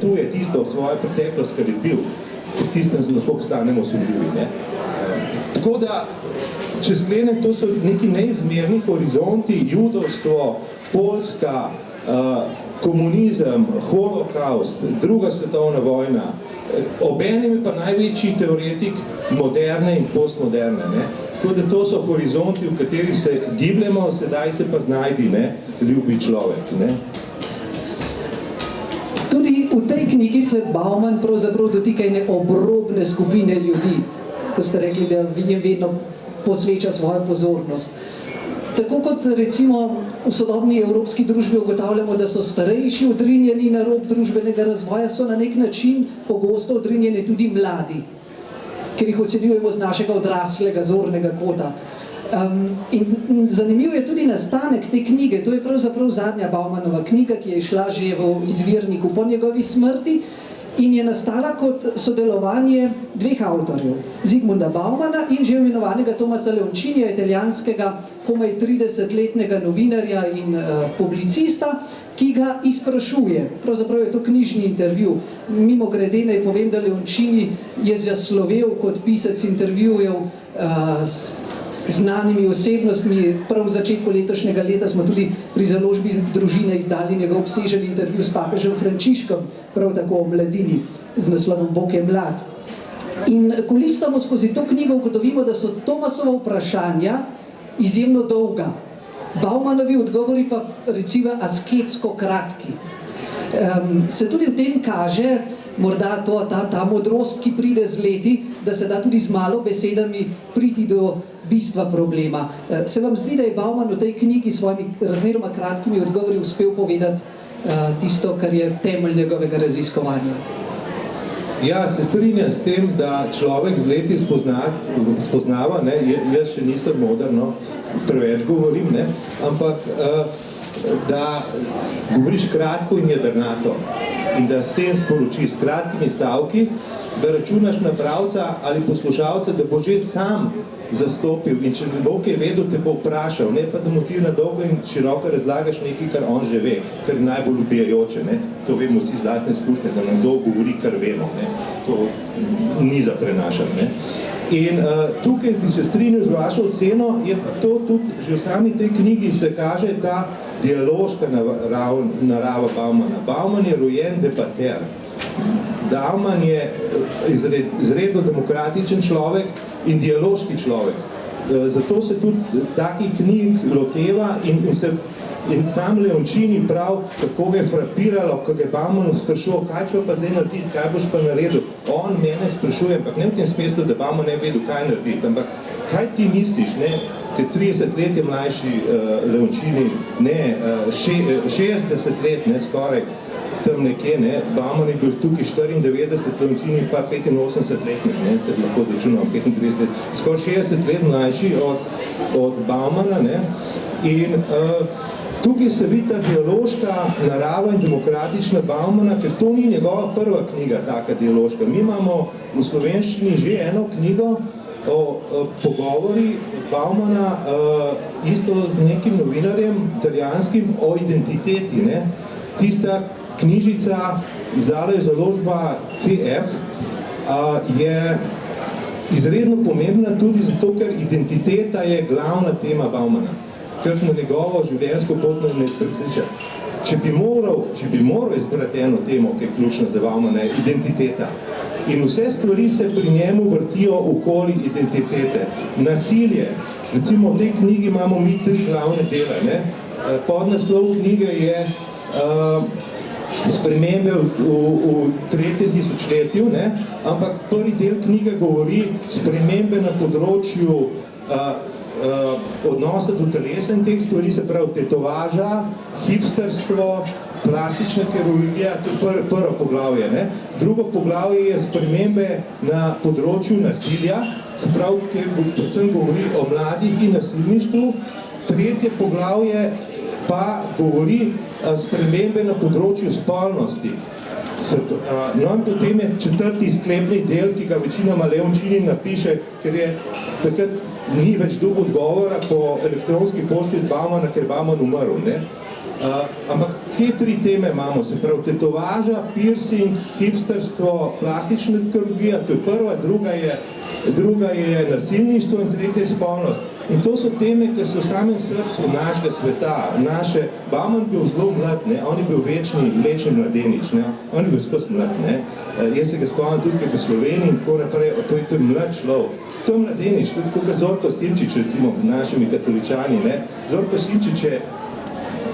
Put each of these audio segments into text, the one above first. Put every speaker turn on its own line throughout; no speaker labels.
je tisto svojo preteklost, kar je bil, tistem lahko postanemo sumljivi, ne. Tako da, če sklenem, to so neki neizmerni horizonti, judovstvo, Poljska, komunizem, holokaust, druga svetovna vojna, obenem je pa največji teoretik moderne in postmoderne, ne. Tako da to so horizonti, v katerih se gibljamo, sedaj se pa znajdi, ne, ljubi človek, ne.
Tudi v tej knjigi se Bauman pravzaprav dotika ene obrobne skupine ljudi, ko ste rekli, da jim vedno posveča svojo pozornost. Tako kot recimo v sodobni evropski družbi ugotavljamo, da so starejši odrinjeni na rob družbenega razvoja, so na nek način pogosto odrinjeni tudi mladi, ker jih ocenjujemo z našega odraslega zornega kota. In zanimiv je tudi nastanek te knjige, to je pravzaprav zadnja Baumanova knjiga, ki je šla že v izvirniku po njegovi smrti in je nastala kot sodelovanje dveh avtorjev, Zygmunta Baumana in že imenovanega Tomasa Leoncinija, italijanskega komaj 30-letnega novinarja in publicista, ki ga izprašuje. Pravzaprav je to knjižni intervju. Mimogrede naj povem, da Leoncini je zaslovel kot pisec intervjujev s znanimi osebnostmi. Prav v začetku letošnjega leta smo tudi pri založbi Družine izdali njegov obsežen intervju s papežem Frančiškom, prav tako o mladini, z naslovom Bog je mlad. In ko listamo skozi to knjigo, ugotovimo, da so Tomasova vprašanja izjemno dolga. Baumanovi odgovori pa recimo asketsko kratki. Se tudi v tem kaže morda ta modrost, ki pride z leti, da se da tudi z malo besedami priti do bistva problema. Se vam zdi, da je Bauman v tej knjigi s svojimi razmeroma kratkimi odgovori uspel povedati tisto, kar je temelj njegovega raziskovanja?
Ja, se strinjam s tem, da človek z leti spoznava, ne, jaz še nisem moderno, preveč govorim, ne, ampak da govoriš kratko in jedrnato in da s tem sporočiš s kratkimi stavki, da računaš na bralca ali poslušalca, da bo že sam zastopil in če ne bo kaj vedel, te bo vprašal, ne pa da mu ti na dolgo in široko razlagaš nekaj, kar on že ve, kar je najbolj ubijajoče, ne. To vemo vsi z lastne izkušnje, da nam kdo govori, kar vemo, ne. To ni za prenašati, ne. In tukaj bi se strinjal z vašo oceno, je pa to tudi, že v sami tej knjigi se kaže ta dialoška narava Baumana. Bauman je rojen debater. Bauman je izredno demokratičen človek in dialoški človek. Zato se tudi takih knjig loteva in sam Leoncini prav, kako ga je frapiralo, ko ga je Bauman sprašoval, kaj će pa zdaj narediti, kaj boš pa naredil. On mene sprašuje, ampak ne v tem smislu, da Bauman ne vedel, kaj narediti, ampak kaj ti misliš, ne? Ker 30 let je mlajši Leoncini, ne, 60 let, ne, skoraj tam nekje, ne, Bauman je bil tukaj 94, Leoncini pa 85 letnik, ne, se lahko začunal 35 let, skoraj 60 let mlajši od Baumana, ne, in tukaj se vidi ta dialoška narava in demokratična Baumana, ker to ni njegova prva knjiga, taka dialoška. Mi imamo v slovenščini že eno knjigo o pogovori Baumana, isto z nekim novinarjem italijanskim, o identiteti, ne. Tista knjižica, izdala je založba CF, je izredno pomembna tudi zato, ker identiteta je glavna tema Baumana, ker na njegovo življenjsko pot ne preseča. Če bi moral izbrati eno temo, ki je ključna za Baumana, je identiteta. In vse stvari se pri njemu vrtijo okoli identitete. Nasilje, recimo v tej knjigi imamo mi 3 glavne dele, ne. Podnaslov knjige je spremembe v 3. tisočletju, ne, ampak prvi del knjige govori spremembe na področju odnosa do telesa in teh stvari, se pravi tetovaža, hipsterstvo, plastična kirurgija, to je prvo poglavje, ne. Drugo poglavje je spremembe na področju nasilja, se pravi, kjer predvsem govori o mladih in nasilništvu. Tretje poglavje pa govori spremembe na področju spolnosti. No in potem je 4. sklepni del, ki ga večinoma Leoncini napiše, ker je takrat ni več dolgo odgovora po elektronski pošti od Baumana, ker je Bauman umrl, ne. Ampak te tri teme imamo, se pravi tetovaža, piercing, hipsterstvo, plastična kirurgija, to je prva, druga je nasilništvo in tretja je spolnost. In to so teme, ki so v samem srcu našega sveta, Bauman bil zelo mlad, ne? On je bil večni mladenič, ne? On je bil skozi mlad, ne? Jaz se ga spomnim tudi v Sloveniji in tako naprej, to je mlad človek. To je mladenič, tudi kot Zorko Stimčič, recimo, našimi katoličani, ne? Zorko Stimčič je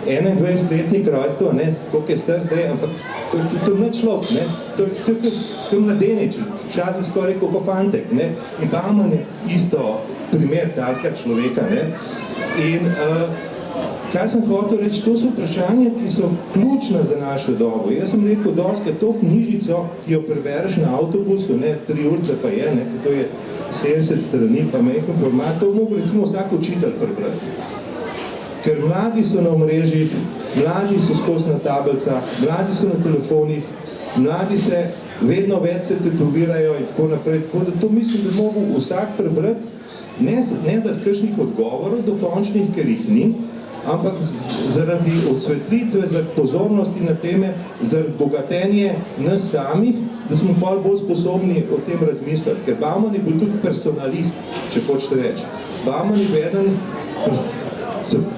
21-letnik rojstva, ne, koliko je star zdaj, ampak to je mlad človek, ne, to je mladenič, včasih skoraj kot fantek, ne, in Bauman je isto primer takega človeka, ne, in kaj sem hotel reči, to so vprašanja, ki so ključna za našo dobo. Jaz sem rekel, doskrat to knjižico, ki jo prebereš na avtobusu, ne, 3 ulice pa je, ne, to je 70 strani, pa majhen format, to mogo recimo vsak učitelj prebrati. Ker mladi so na omrežjih, mladi so skozi na tablicah, mladi so na telefonih, mladi se vedno več se tetovirajo in tako naprej. Tako da to mislim, da mogo vsak prebrati, ne zaradi kakšnih odgovorov dokončnih, ker jih ni, ampak zaradi osvetlitve, zaradi pozornosti na teme, zaradi bogatenje nas samih, da smo bolj sposobni o tem razmisliti. Ker Bauman je bil tudi personalist, če hočete reči. Bauman je bil eden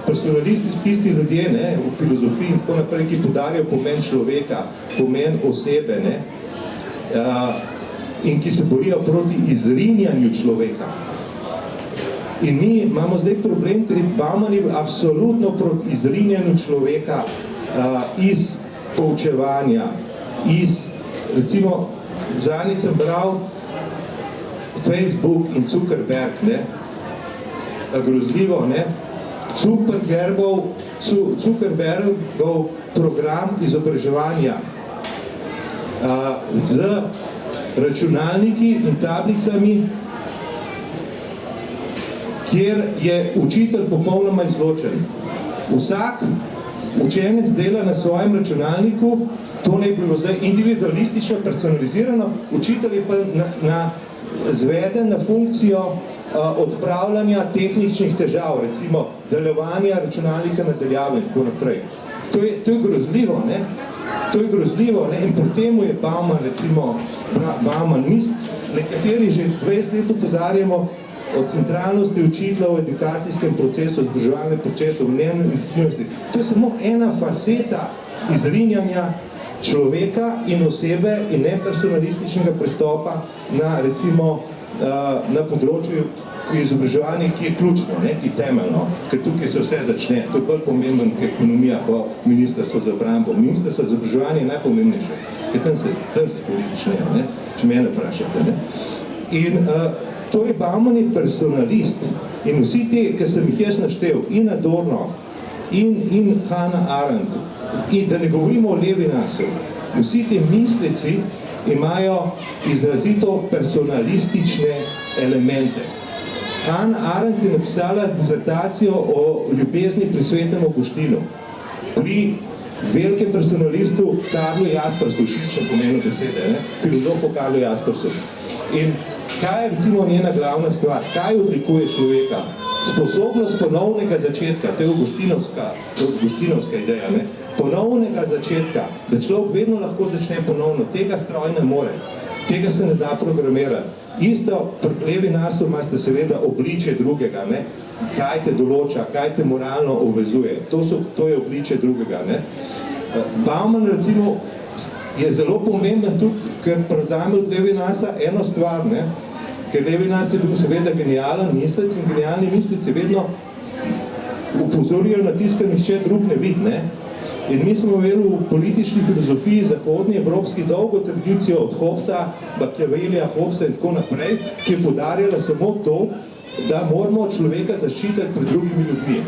personalisti, tisti ljudje, ne, v filozofiji in tako naprej, ki podarjajo pomen človeka, pomen osebe, ne, in ki se borijo proti izrinjanju človeka. In mi imamo zdaj problem, ker Bauman je absolutno proti izrinjanju človeka iz poučevanja, recimo, zadnjič sem bral Facebook in Zuckerberg, ne, grozljivo, ne, Zuckerbergov program izobraževanja z računalniki in tablicami, kjer je učitelj popolnoma izločen. Vsak učenec dela na svojem računalniku, to ne bi bilo zdaj individualistično, personalizirano, učitelj je pa zveden na funkcijo odpravljanja tehničnih težav, recimo delovanja računalnika na daljavo in tako naprej. To je grozljivo, ne? To je grozljivo, ne? In pri temu je Bauman, recimo, mi nekateri že 20 let opozarjamo o centralnosti učitelja v edukacijskem procesu, izobraževalnem procesu, v mnenju in institutivnosti. To je samo ena faceta izrinjanja človeka in osebe in nepersonalističnega pristopa na, recimo, na področju izobraževanja, ki je ključno, ne, ki je temeljno, ker tukaj se vse začne. To je bolj pomemben, kot ekonomija po Ministrstvo za obrambo. Ministrstvo za izobraževanje je najpomembnejše, ker tam se stvari začnejo, ne, če mene vprašate. Ne. In torej Bauman je personalist in vsi te, ki sem jih jaz naštel, in Adorno, in Hannah Arendt, in da ne govorimo o Levinasu, vsi te mislici imajo izrazito personalistične elemente. Hannah Arendt je napisala disertacijo o ljubezni pri svetem Avguštinu, pri velikem personalistu Karlu Jaspersu, širšem pomenu besede, ne? Filozofu Karlu Jaspersu. In kaj je recimo njena glavna stvar? Kaj odlikuje človeka? Sposobnost ponovnega začetka, to je avguštinovska ideja, ne? Ponovnega začetka, da človek vedno lahko začne ponovno, tega stroj ne more, tega se ne da programirati. Isto pri Levinasu imate seveda obličje drugega, ne? Kaj te določa, kaj te moralno obvezuje, to je obličje drugega. Ne? Bauman recimo je zelo pomemben tudi, ker prevzame od Levinasa eno stvar, ne? Ker Levinas je bil seveda genijalen mislec in genijalni mislici vedno upozorijo na tisto, kar nihče drug ne vidi, ne? In mi smo imeli v politični filozofiji zahodni evropski dolgo tradicijo od Hobbesa, Machiavellija, Hobbesa in tako naprej, ki je poudarjala samo to, da moramo človeka zaščititi pred drugimi ljudmi.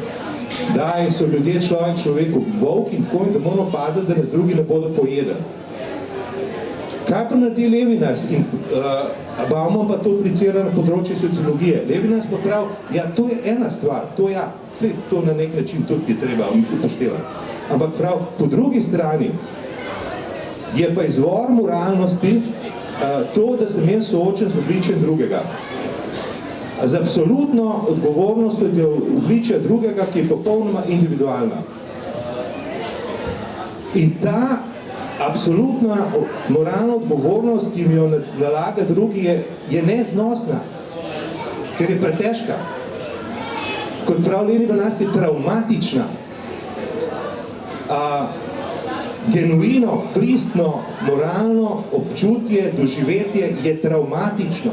Da so ljudje človeku volk in tako, in da moramo paziti, da nas drugi ne bodo pojedli. Kaj pa naredi Levinas? In Bauman pa to aplicira na področje sociologije. Levinas pa pravi, ja, to je ena stvar, to na nek način tudi je treba upoštevati. Ampak prav, po drugi strani je pa izvor moralnosti to, da sem jaz soočen z obličjem drugega. Z absolutno odgovornostjo obličja drugega, ki je popolnoma individualna. In ta absolutna moralna odgovornost, ki mi jo nalaga drugi, je neznosna, ker je pretežka. Kot prav Lenin v nas je traumatična. Genuino, pristno, moralno občutje, doživetje je traumatično.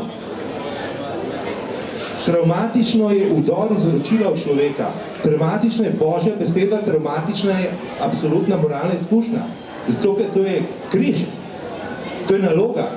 Traumatično je udor izročila v človeka. Traumatična je Božja beseda, traumatična je absolutna moralna izkušnja. Zato, ker to je križ, to je naloga.